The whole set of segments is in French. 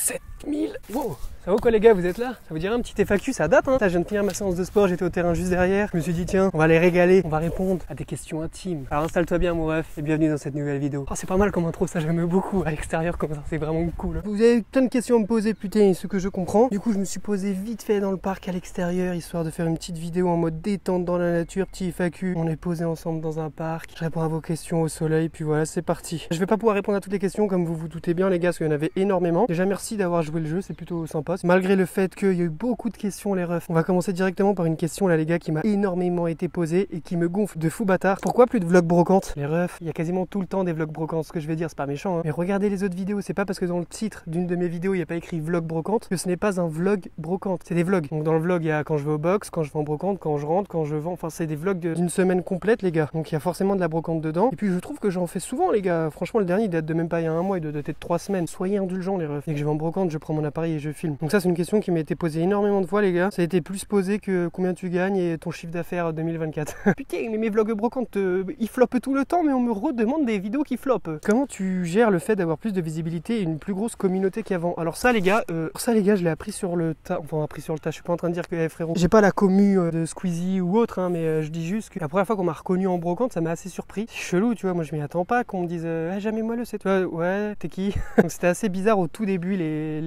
7000. Wow. Ça va quoi les gars, vous êtes là? Ça vous dirait un petit FAQ? Ça date hein. Je viens de finir ma séance de sport, j'étais au terrain juste derrière. Je me suis dit tiens, on va les régaler, on va répondre à des questions intimes. Alors installe-toi bien mon ref et bienvenue dans cette nouvelle vidéo. Oh, c'est pas mal comme intro, ça j'aime beaucoup. À l'extérieur comme ça, c'est vraiment cool. Vous avez plein de questions à me poser, putain, ce que je comprends. Du coup je me suis posé vite fait dans le parc à l'extérieur, histoire de faire une petite vidéo en mode détente dans la nature, petit FAQ. On est posé ensemble dans un parc, je réponds à vos questions au soleil, puis voilà, c'est parti. Je vais pas pouvoir répondre à toutes les questions comme vous vous doutez bien les gars, parce qu'il y en avait énormément. Déjà merci d'avoir joué le jeu, c'est plutôt sympa. Malgré le fait qu'il y a eu beaucoup de questions les refs. On va commencer directement par une question là les gars qui m'a énormément été posée et qui me gonfle de fou bâtard. Pourquoi plus de vlogs brocantes? Les refs, il y a quasiment tout le temps des vlogs brocantes. Ce que je vais dire c'est pas méchant hein. Mais regardez les autres vidéos, c'est pas parce que dans le titre d'une de mes vidéos il n'y a pas écrit vlog brocante que ce n'est pas un vlog brocante. C'est des vlogs. Donc dans le vlog il y a quand je vais au box, quand je vais en brocante, quand je rentre, quand je vends. Enfin c'est des vlogs d'une semaine complète les gars. Donc il y a forcément de la brocante dedans. Et puis je trouve que j'en fais souvent les gars. Franchement le dernier il date de même pas il y a un mois, il doit dater de 3 semaines. Soyez indulgents les refs. Dès que je vais en brocante, je prends mon appareil et je filme. Donc ça c'est une question qui m'a été posée énormément de fois les gars. Ça a été plus posé que combien tu gagnes et ton chiffre d'affaires 2024. Putain mais mes vlogs brocantes ils floppent tout le temps mais on me redemande des vidéos qui floppent. Comment tu gères le fait d'avoir plus de visibilité et une plus grosse communauté qu'avant? Alors ça les gars, je l'ai appris sur le tas. Enfin appris sur le tas, je suis pas en train de dire que frérot, j'ai pas la commu de Squeezie ou autre hein, mais je dis juste que la première fois qu'on m'a reconnu en brocante ça m'a assez surpris. C'est chelou tu vois, moi je m'y attends pas qu'on me dise jamais moi le sais tu vois, ouais t'es qui? Donc c'était assez bizarre au tout début les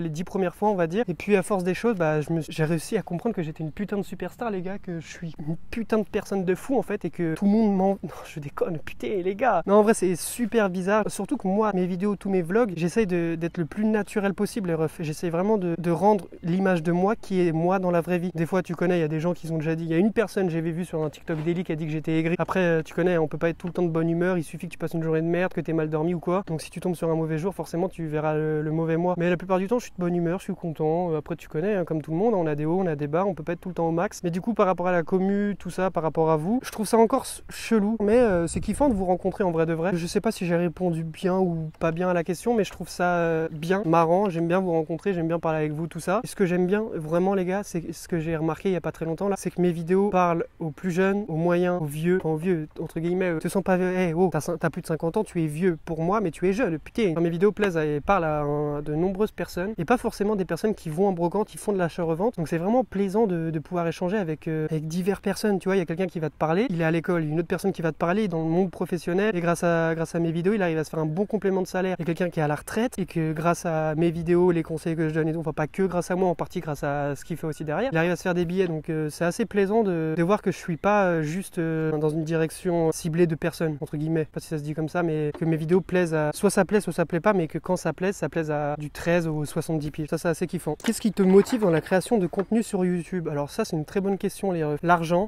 10 premières fois on va dire. Et puis à force des choses bah j'ai réussi à comprendre que j'étais une putain de superstar les gars, que je suis une putain de personne de fou en fait et que tout le monde m'en... Non je déconne, putain les gars. Non en vrai c'est super bizarre, surtout que moi mes vidéos, tous mes vlogs, j'essaye d'être le plus naturel possible les refs. J'essaye vraiment de rendre l'image de moi qui est moi dans la vraie vie. Des fois tu connais, il y a des gens qui ont déjà dit, il y a une personne j'avais vu sur un TikTok daily qui a dit que j'étais aigri. Après tu connais, on peut pas être tout le temps de bonne humeur, il suffit que tu passes une journée de merde, que t'aies mal dormi ou quoi. Donc si tu tombes sur un mauvais jour forcément tu verras le mauvais moi. Mais la plupart du temps je suis de bonne humeur, je suis content. Après tu connais hein, comme tout le monde, on a des hauts, on a des bas, on peut pas être tout le temps au max. Mais du coup par rapport à la commu, tout ça, par rapport à vous, je trouve ça encore chelou. Mais c'est kiffant de vous rencontrer en vrai de vrai. Je sais pas si j'ai répondu bien ou pas bien à la question, mais je trouve ça bien, marrant. J'aime bien vous rencontrer, j'aime bien parler avec vous, tout ça. Et ce que j'aime bien vraiment les gars, c'est ce que j'ai remarqué il y a pas très longtemps là, c'est que mes vidéos parlent aux plus jeunes, aux moyens, aux vieux. Enfin, aux vieux entre guillemets, te sens pas hey, oh, t'as plus de 50 ans, tu es vieux pour moi, mais tu es jeune. Putain, mes vidéos plaisent et parlent à de nombreuses personnes et pas forcément des personnes qui vont en brocante, qui font de l'achat-revente. Donc c'est vraiment plaisant de pouvoir échanger avec diverses personnes. Tu vois, il y a quelqu'un qui va te parler, il est à l'école, une autre personne qui va te parler dans le monde professionnel et grâce à mes vidéos, il arrive à se faire un bon complément de salaire. Il y a quelqu'un qui est à la retraite et que grâce à mes vidéos, les conseils que je donne et tout, enfin pas que grâce à moi, en partie grâce à ce qu'il fait aussi derrière, il arrive à se faire des billets. Donc c'est assez plaisant de voir que je suis pas juste dans une direction ciblée de personnes, entre guillemets. Je sais pas si ça se dit comme ça, mais que mes vidéos plaisent à... Soit ça plaît, soit ça plaît pas, mais que quand ça plaise à du 13 au 70 pieds. Ça c'est assez kiffant. Qu'est-ce qui te motive dans la création de contenu sur YouTube? Alors ça c'est une très bonne question les refs. L'argent,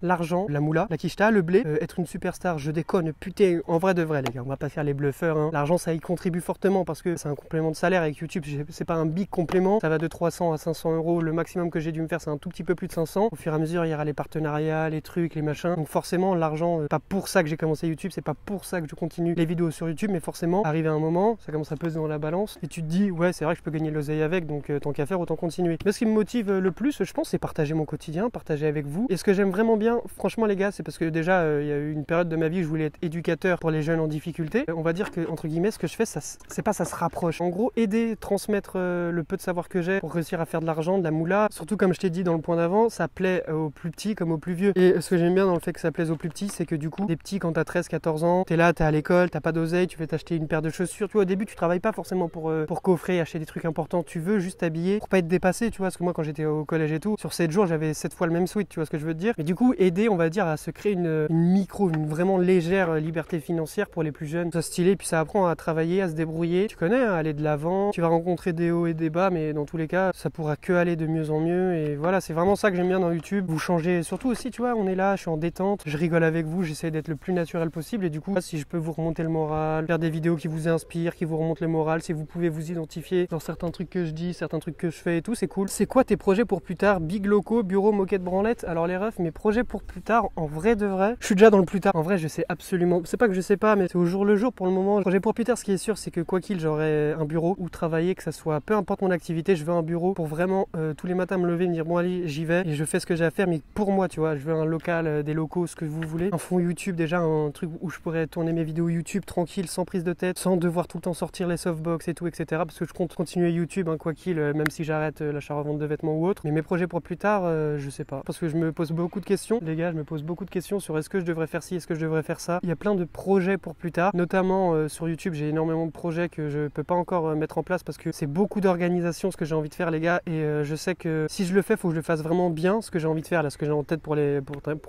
la moula, la quicheta, le blé, être une superstar, je déconne, putain, en vrai de vrai les gars, on va pas faire les bluffeurs hein. L'argent ça y contribue fortement parce que c'est un complément de salaire avec YouTube, c'est pas un big complément, ça va de 300 à 500 euros, le maximum que j'ai dû me faire c'est un tout petit peu plus de 500. Au fur et à mesure il y aura les partenariats, les trucs, les machins, donc forcément l'argent, pas pour ça que j'ai commencé YouTube, c'est pas pour ça que je continue les vidéos sur YouTube, mais forcément arrivé à un moment, ça commence à peser dans la balance et tu te dis ouais c'est vrai que je peux gagner de l'oseille avec, donc tant qu'à faire autant continuer. Mais ce qui me motive le plus je pense c'est partager mon quotidien, partager avec vous. Et ce que j'aime vraiment bien franchement les gars, c'est parce que déjà il y a eu une période de ma vie où je voulais être éducateur pour les jeunes en difficulté. On va dire que entre guillemets ce que je fais ça se rapproche. En gros aider, transmettre le peu de savoir que j'ai pour réussir à faire de l'argent, de la moula. Surtout comme je t'ai dit dans le point d'avant, ça plaît aux plus petits comme aux plus vieux. Et ce que j'aime bien dans le fait que ça plaise aux plus petits, c'est que du coup des petits quand t'as 13-14 ans, t'es là, t'es à l'école, t'as pas d'oseille, tu veux t'acheter une paire de chaussures. Tu vois au début tu travailles pas forcément pour coffrer, acheter des trucs importants, tu veux juste t'habiller pour pas être dépassé, tu vois, parce que moi quand j'étais au collège et tout, sur 7 jours j'avais 7 fois le même sweat, tu vois ce que je veux te dire. Mais du coup aider on va dire à se créer une vraiment légère liberté financière pour les plus jeunes, ça stylé, puis ça apprend à travailler, à se débrouiller, tu connais, hein, aller de l'avant, tu vas rencontrer des hauts et des bas, mais dans tous les cas ça pourra que aller de mieux en mieux. Et voilà, c'est vraiment ça que j'aime bien dans YouTube, vous changez, surtout aussi tu vois, on est là, je suis en détente, je rigole avec vous, j'essaie d'être le plus naturel possible et du coup si je peux vous remonter le moral, faire des vidéos qui vous inspirent, qui vous remontent le moral, si vous pouvez vous identifier dans certains trucs que je dis, certains trucs trucs que je fais et tout, c'est cool. C'est quoi tes projets pour plus tard? Big loco, bureau, moquette, branlette? Alors les refs, mes projets pour plus tard, en vrai de vrai, je suis déjà dans le plus tard. En vrai, je sais absolument, c'est pas que je sais pas, mais c'est au jour le jour pour le moment. Projet pour plus tard, ce qui est sûr, c'est que quoi qu'il, j'aurai un bureau où travailler, que ça soit, peu importe mon activité, je veux un bureau pour vraiment tous les matins me lever, me dire bon allez, j'y vais et je fais ce que j'ai à faire, mais pour moi, tu vois, je veux un local, des locaux, ce que vous voulez, un fond YouTube déjà, un truc où je pourrais tourner mes vidéos YouTube tranquille, sans prise de tête, sans devoir tout le temps sortir les softbox et tout, etc. Parce que je compte continuer YouTube, hein, quoi qu'il, même si j'arrête l'achat-revente de vêtements ou autre. Mais mes projets pour plus tard, je sais pas, parce que je me pose beaucoup de questions, les gars, je me pose beaucoup de questions sur est-ce que je devrais faire ci, est-ce que je devrais faire ça. Il y a plein de projets pour plus tard, notamment sur YouTube, j'ai énormément de projets que je peux pas encore mettre en place parce que c'est beaucoup d'organisation ce que j'ai envie de faire, les gars, et je sais que si je le fais, faut que je le fasse vraiment bien, ce que j'ai envie de faire, là, ce que j'ai en tête pour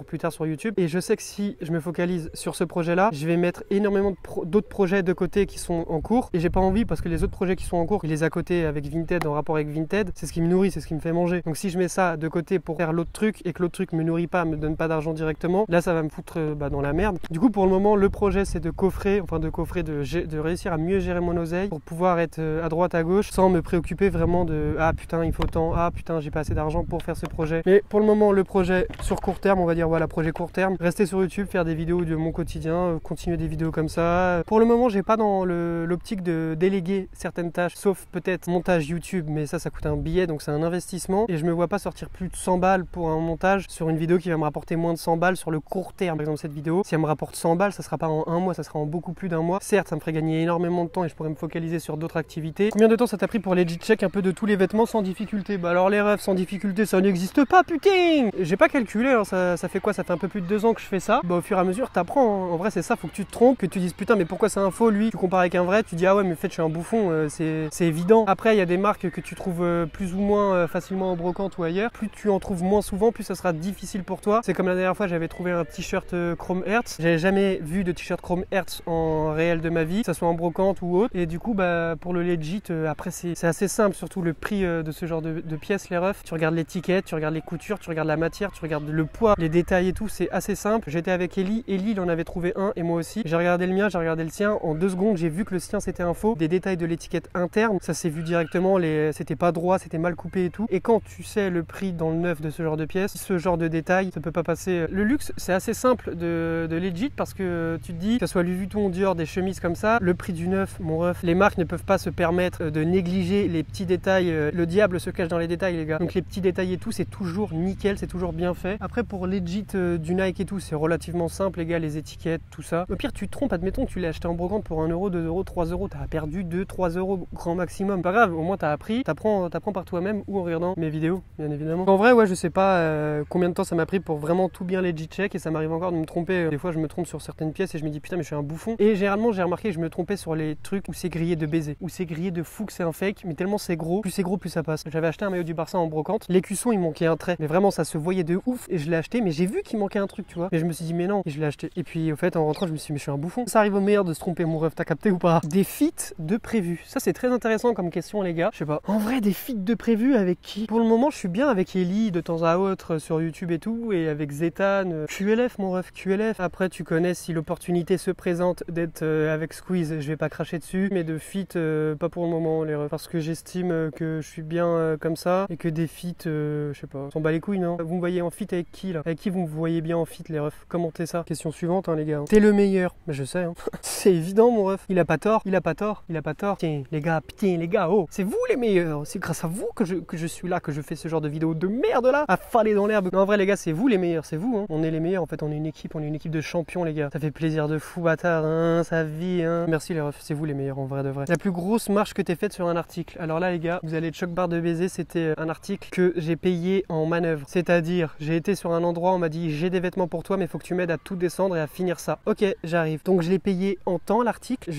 plus tard sur YouTube. Et je sais que si je me focalise sur ce projet-là, je vais mettre énormément d'autres projets de côté qui sont en cours, et j'ai pas envie parce que les autres projets qui sont en cours, je les ai à côté avec Vinted, en rapport avec Vinted, c'est ce qui me nourrit, c'est ce qui me fait manger. Donc si je mets ça de côté pour faire l'autre truc et que l'autre truc me nourrit pas, me donne pas d'argent directement, là ça va me foutre dans la merde. Du coup pour le moment le projet c'est de réussir à mieux gérer mon oseille pour pouvoir être à droite à gauche sans me préoccuper vraiment de ah putain il faut tant, ah putain j'ai pas assez d'argent pour faire ce projet. Mais pour le moment le projet sur court terme, on va dire voilà, projet court terme, rester sur YouTube, faire des vidéos de mon quotidien, continuer des vidéos comme ça. Pour le moment j'ai pas dans l'optique de déléguer certaines tâches, sauf peut-être montage YouTube, mais ça coûte un billet, donc c'est un investissement et je me vois pas sortir plus de 100 balles pour un montage sur une vidéo qui va me rapporter moins de 100 balles sur le court terme. Par exemple cette vidéo, si elle me rapporte 100 balles, ça sera pas en un mois, ça sera en beaucoup plus d'un mois. Certes ça me ferait gagner énormément de temps et je pourrais me focaliser sur d'autres activités. Combien de temps ça t'a pris pour legit check un peu de tous les vêtements sans difficulté? Bah alors les refs, sans difficulté ça n'existe pas, putain. J'ai pas calculé, hein, ça fait quoi? Ça fait un peu plus de 2 ans que je fais ça. Bah au fur et à mesure t'apprends, hein. En vrai c'est ça, faut que tu te trompes, que tu dises putain mais pourquoi c'est un faux lui? Tu compares avec un vrai, tu dis ah ouais mais en fait je suis un bouffon, c'est évident. Après il y a des marques que tu trouves plus ou moins facilement en brocante ou ailleurs. Plus tu en trouves moins souvent, plus ça sera difficile pour toi. C'est comme la dernière fois j'avais trouvé un t-shirt Chrome Hertz. J'avais jamais vu de t-shirt Chrome Hertz en réel de ma vie, que ça soit en brocante ou autre. Et du coup bah pour le legit, après c'est assez simple, surtout le prix de ce genre de pièces les refs. Tu regardes l'étiquette, tu regardes les coutures, tu regardes la matière, tu regardes le poids, les détails et tout, c'est assez simple. J'étais avec Ellie, il en avait trouvé un et moi aussi. J'ai regardé le mien, j'ai regardé le sien. En 2 secondes j'ai vu que le sien c'était un faux. Des détails de l'étiquette interne, ça s'est vu directement, c'était pas droit, c'était mal coupé et tout. Et quand tu sais le prix dans le neuf de ce genre de pièces, ce genre de détails, ça peut pas passer. Le luxe c'est assez simple de legit parce que tu te dis, que ce soit Louis Vuitton, Dior, des chemises comme ça, le prix du neuf, mon ref, les marques ne peuvent pas se permettre de négliger les petits détails. Le diable se cache dans les détails les gars. Donc les petits détails et tout, c'est toujours nickel, c'est toujours bien fait. Après pour legit du Nike et tout, c'est relativement simple les gars, les étiquettes, tout ça. Au pire tu te trompes, admettons tu l'as acheté en brocante pour 1 euro, 2 euros, 3 euros, t'as perdu 2-3 euros grand maximum. Pas grave, au moins t'as appris, t'apprends par toi-même ou en regardant mes vidéos bien évidemment. En vrai ouais je sais pas combien de temps ça m'a pris pour vraiment tout bien legit check et ça m'arrive encore de me tromper. Des fois je me trompe sur certaines pièces et je me dis putain mais je suis un bouffon. Et généralement j'ai remarqué que je me trompais sur les trucs où c'est grillé de baiser, où c'est grillé de fou que c'est un fake, mais tellement c'est gros plus ça passe. J'avais acheté un maillot du Barça en brocante, l'écusson il manquait un trait, mais vraiment ça se voyait de ouf et je l'ai acheté, mais j'ai vu qu'il manquait un truc tu vois, et je me suis dit mais non, et je l'ai acheté. Et puis au fait en rentrant je me suis dit mais je suis un bouffon. Ça arrive au meilleur de se tromper mon ref, t'as capté ou pas? Des feats de prévu, ça c'est très intéressant comme question les gars, je sais pas. En vrai des feats de prévu avec qui? Pour le moment je suis bien avec Ellie de temps à autre sur YouTube et tout, et avec Zetan, QLF mon ref, QLF. Après tu connais si l'opportunité se présente d'être avec Squeeze, je vais pas cracher dessus, mais de feat pas pour le moment les refs, parce que j'estime que je suis bien comme ça et que des feats je sais pas, s'en bat les couilles non. Vous me voyez en feat avec qui là? Avec qui vous me voyez bien en feat les refs? Commentez ça. Question suivante hein, les gars. T'es le meilleur. Mais je sais hein. C'est évident mon ref. Il a pas tort, il a pas tort, il a pas tort. Tiens les gars, oh, c'est vous les meilleurs. C'est grâce à vous que je suis là, que je fais ce genre de vidéo de merde là, à faller dans l'herbe. Non en vrai les gars, c'est vous les meilleurs, c'est vous hein. On est les meilleurs en fait, on est une équipe de champions les gars. Ça fait plaisir de fou bâtard hein, ça vit hein. Merci les refs, c'est vous les meilleurs en vrai de vrai. La plus grosse marche que t'aies faite sur un article. Alors là les gars, vous allez être choc barre de baiser, c'était un article que j'ai payé en manœuvre. C'est-à-dire, j'ai été sur un endroit, on m'a dit j'ai des vêtements pour toi mais il faut que tu m'aides à tout descendre et à finir ça. Ok, j'arrive. Donc je l'ai payé en temps l'article.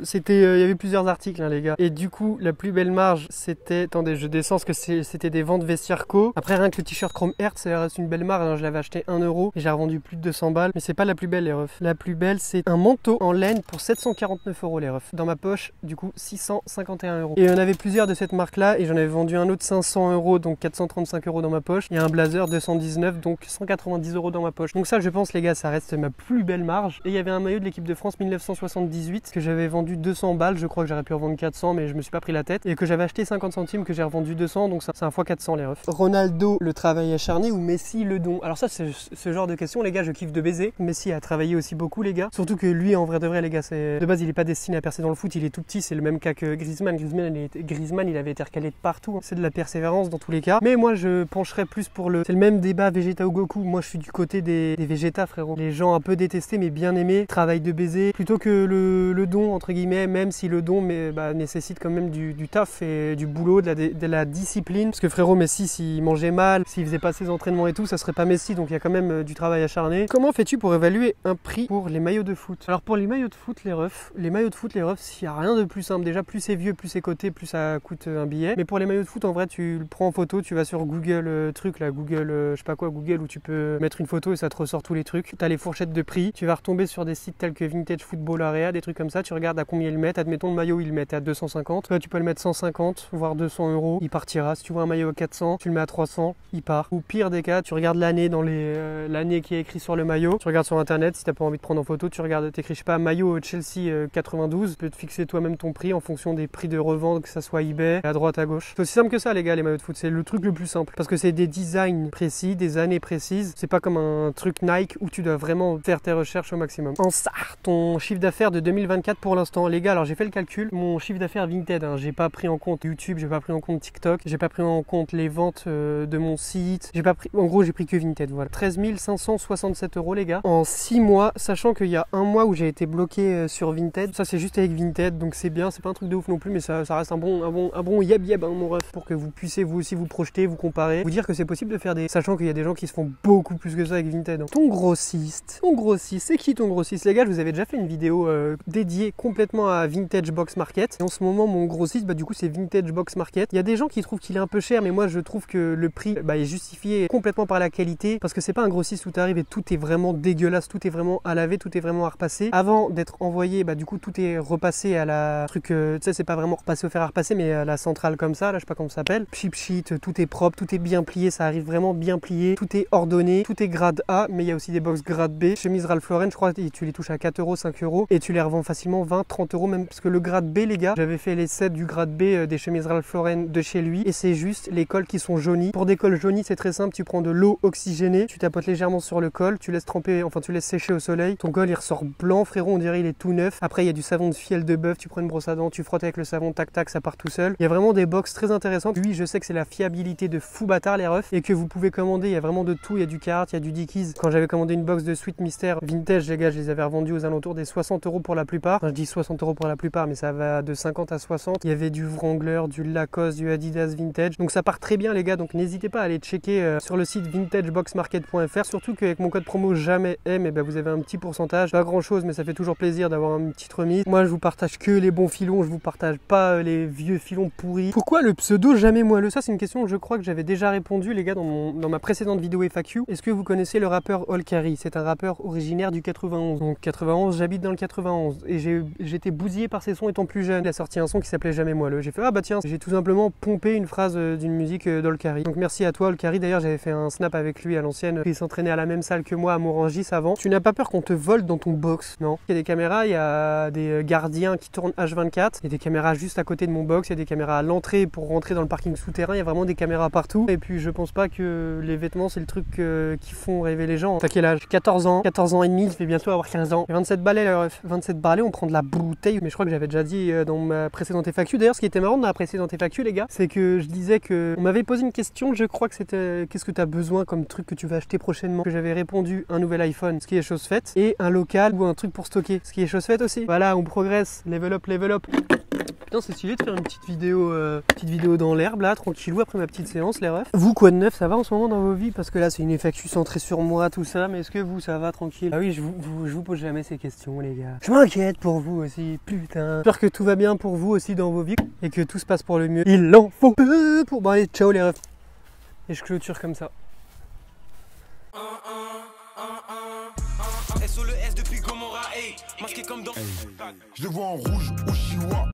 C'était il y avait plusieurs articles hein, les gars. Et du coup, la plus belle marge, c'était attendez, je descends parce que c'était des ventes vestiaires co. Après rien que le t-shirt Chrome Hertz, ça reste une belle marge hein. Je l'avais acheté 1 euro et j'ai revendu plus de 200 balles, mais c'est pas la plus belle les refs. La plus belle, c'est un manteau en laine pour 749 euros les refs. Dans ma poche, du coup 651 euros. Et on avait plusieurs de cette marque là et j'en avais vendu un autre 500 euros, donc 435 euros dans ma poche. Et un blazer 219, donc 190 euros dans ma poche. Donc ça je pense les gars, ça reste ma plus belle marge. Et il y avait un maillot de l'équipe de France 1978 que j'avais vendu 200 balles, je crois que j'aurais pu en vendre 400 mais je me suis pas pris la tête, et que j'avais acheté 50 50 centimes que j'ai revendu 200, donc c'est un x400 les refs. Ronaldo, le travail acharné ou Messi, le don? Alors ça, c'est ce genre de questions, les gars, je kiffe de baiser. Messi a travaillé aussi beaucoup, les gars. Surtout que lui, en vrai de vrai, les gars, de base, il est pas destiné à percer dans le foot, il est tout petit, c'est le même cas que Griezmann. Griezmann, il avait été recalé de partout. C'est de la persévérance dans tous les cas. Mais moi, je pencherais plus pour c'est le même débat Vegeta ou Goku. Moi, je suis du côté des Vegeta, frérot. Les gens un peu détestés, mais bien aimés, travail de baiser, plutôt que le don, entre guillemets, même si le don nécessite quand même du taf et du boulot, de la discipline. Parce que frérot, Messi, s'il mangeait mal, s'il faisait pas ses entraînements et tout, ça serait pas Messi, donc il y a quand même du travail acharné. Comment fais-tu pour évaluer un prix pour les maillots de foot? Alors pour les maillots de foot, les refs, il n'y a rien de plus simple. Déjà, plus c'est vieux, plus c'est coté, plus ça coûte un billet. Mais pour les maillots de foot, en vrai, tu le prends en photo, tu vas sur Google, Google, je sais pas quoi, Google, où tu peux mettre une photo et ça te ressort tous les trucs. Tu as les fourchettes de prix, tu vas retomber sur des sites tels que Vintage Football Area, des trucs comme ça, tu regardes à combien ils le mettent. Admettons le maillot, ils le mettent à 250. Toi, tu peux le mettre 150, voire 200 €, il partira. Si tu vois un maillot à 400, tu le mets à 300, il part. Ou pire des cas, tu regardes l'année dans l'année qui est écrit sur le maillot. Tu regardes sur internet, si t'as pas envie de prendre en photo, tu regardes, t'écris, je sais pas, maillot Chelsea 92. Tu peux te fixer toi-même ton prix en fonction des prix de revente, que ça soit eBay, à droite, à gauche. C'est aussi simple que ça, les gars, les maillots de foot. C'est le truc le plus simple. Parce que c'est des designs précis, des années précises. C'est pas comme un truc Nike où tu dois vraiment faire tes recherches au maximum. En ça, ton chiffre d'affaires de 2024 pour l'instant, les gars, alors j'ai fait le calcul. Mon chiffre d'affaires Vinted, hein, j'ai pas pris en compte YouTube, j'ai pas pris en compte TikTok, j'ai pas pris en compte les ventes de mon site. J'ai pas pris, en gros, j'ai pris que Vinted, voilà. 13 567 €, les gars, en 6 mois, sachant qu'il y a un mois où j'ai été bloqué sur Vinted. Ça, c'est juste avec Vinted, donc c'est bien, c'est pas un truc de ouf non plus, mais ça reste un bon yeb, hein, mon ref, pour que vous puissiez vous aussi vous projeter, vous comparer, vous dire que c'est possible de faire sachant qu'il y a des gens qui se font beaucoup plus que ça avec Vinted. Hein. Ton grossiste, c'est qui ton grossiste? Les gars, je vous avais déjà fait une vidéo dédiée complètement à Vintage Box Market. Et en ce moment, mon grossiste, du coup, c'est Vintage Box Market. Il y a des gens qui trouvent qu'il est un peu cher, mais moi, je trouve que le prix est justifié complètement par la qualité, parce que c'est pas un grossiste où tu arrives et tout est vraiment dégueulasse, tout est vraiment à laver, tout est vraiment à repasser. Avant d'être envoyé, du coup, tout est repassé à la truc, tu sais, c'est pas vraiment repassé au fer à repasser, mais à la centrale comme ça, là, je sais pas comment ça s'appelle. Cheap sheet, tout est propre, tout est bien plié, ça arrive vraiment bien plié, tout est ordonné, tout est grade A, mais il y a aussi des box grade B. Chemise Ralph Lauren, je crois, tu les touches à 4 €, 5 € et tu les revends facilement 20, 30 € même, parce que le grade B, les gars, j'avais fait les sets du grade B des chemises Ralph Lauren de chez lui, et c'est juste les cols qui sont jaunis. Pour des cols jaunis, c'est très simple, tu prends de l'eau oxygénée, tu tapotes légèrement sur le col, tu laisses tremper, enfin tu laisses sécher au soleil, ton col il ressort blanc, frérot, on dirait il est tout neuf. Après il y a du savon de fiel de bœuf, tu prends une brosse à dents, tu frottes avec le savon, tac tac, ça part tout seul. Il y a vraiment des box très intéressantes. Lui, je sais que c'est la fiabilité de fou bâtard, les refs, et que vous pouvez commander, il y a vraiment de tout, il y a du Carhartt, il y a du Dickies. Quand j'avais commandé une box de Sweet Mister Vintage, les gars, je les avais revendus aux alentours des 60 € pour la plupart. Enfin, je dis 60 € pour la plupart, mais ça va de 50 à 60. Il y avait du Wrangler, du Lacoste, du Adidas Vintage. Donc ça part très bien, les gars, donc n'hésitez pas à aller checker sur le site vintageboxmarket.fr, surtout qu'avec mon code promo jamais M, vous avez un petit pourcentage, pas grand chose, mais ça fait toujours plaisir d'avoir une petite remise. Moi, je vous partage que les bons filons, je vous partage pas les vieux filons pourris. Pourquoi le pseudo jamais moelleux? Ça, c'est une question que je crois que j'avais déjà répondu, les gars, dans ma précédente vidéo FAQ. Est-ce que vous connaissez le rappeur Olkari? C'est un rappeur originaire du 91. Donc 91, j'habite dans le 91 et j'ai été bousillé par ses sons étant plus jeune. Il a sorti un son qui s'appelait Jamais moelleux. J'ai fait ah bah tiens, j'ai tout simplement pompé une phrase d'une musique d'Olkari. Donc merci à toi Olkari. D'ailleurs, j'avais fait un snap avec lui à l'ancienne. Il s'entraînait à la même salle que moi à Morangis avant. Tu n'as pas peur qu'on te vole dans ton box? Non. Il y a des caméras, il y a des gardiens qui tournent H24. Il y a des caméras juste à côté de mon box. Il y a des caméras à l'entrée pour rentrer dans le parking souterrain. Il y a vraiment des caméras partout. Et puis je pense pas que les vêtements c'est le truc qui font rêver les gens. T'as quel âge? 14 ans et demi, je vais bientôt avoir 15 ans. 27 balais, 27 balais, on prend de la bouteille. Mais je crois que j'avais déjà dit dans ma précédente FAQ. D'ailleurs, ce qui était marrant dans la précédente FAQ, les gars, c'est que je disais que on m'avait posé une question. Je crois que c'était qu'est-ce que tu as besoin comme truc que tu vas acheter prochainement. Que j'avais répondu un nouvel iPhone, ce qui est chose faite, et un local ou un truc pour stocker, ce qui est chose faite aussi. Voilà, on progresse. Level up, level up. Putain, c'est stylé de faire une petite vidéo dans l'herbe là, tranquillou après ma petite séance, les refs. Vous, quoi de neuf, ça va en ce moment dans vos vies? Parce que là, c'est une FAQ centrée sur moi, tout ça, mais est-ce que vous, ça va tranquille? Ah oui, je vous pose jamais ces questions, les gars. Je m'inquiète pour vous aussi, putain. J'espère que tout va bien pour vous aussi dans vos vies et que tout se passe pour le mieux. Il en faut peu pour. Bon, allez, ciao les refs. Et je clôture comme ça. SO le S depuis Gomorrah, masqué comme dans. Je le vois en rouge au chinois.